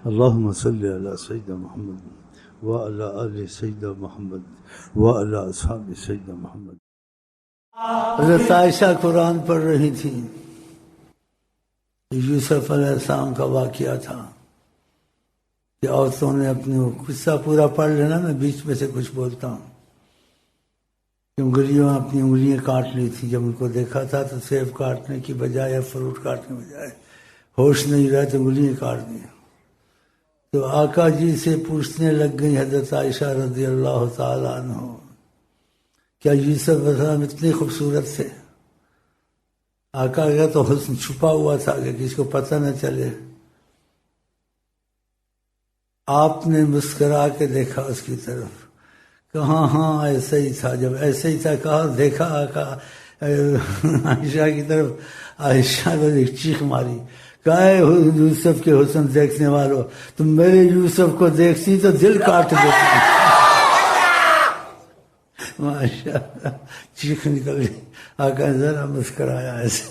اللهم صل على سيدنا محمد وعلى آل سيدنا محمد وعلى أصحاب سيدنا محمد. حضرت عائشہ قرآن پڑھ رہی تھی. یوسف علیہ السلام کا واقعہ تھا کہ عورتوں نے اپنی قصہ پورا پڑھ لینا، میں بیچ میں سے کچھ بولتا ہوں. اپنی انگلیاں کاٹ لی تھی. جب ان کو دیکھا تھا تو سیب کاٹنے کی بجائے یا فروٹ کاٹنے کی بجائے ہوش نہیں رہا تو انگلیاں کاٹ دی. تو آقا جی سے پوچھنے لگ گئی حضرت عائشہ رضی اللہ تعالیٰ عنہ، کیا یوسف علیہ السلام اتنے خوبصورت تھے؟ آقا کا تو حسن چھپا ہوا تھا کہ کسی کو پتہ نہ چلے. آپ نے مسکرا کے دیکھا اس کی طرف، کہا ہاں ایسا ہی تھا. جب ایسا ہی تھا کہا، دیکھا آقا عائشہ کی طرف. عائشہ نے ایک چیخ ماری، کہا اے یوسف کے حسن دیکھنے والوں، تم میرے یوسف کو دیکھتی تو دل کاٹ دیتی. ماشاء اللہ چیخ نکل گئی. آقا ذرا مسکرایا ایسے.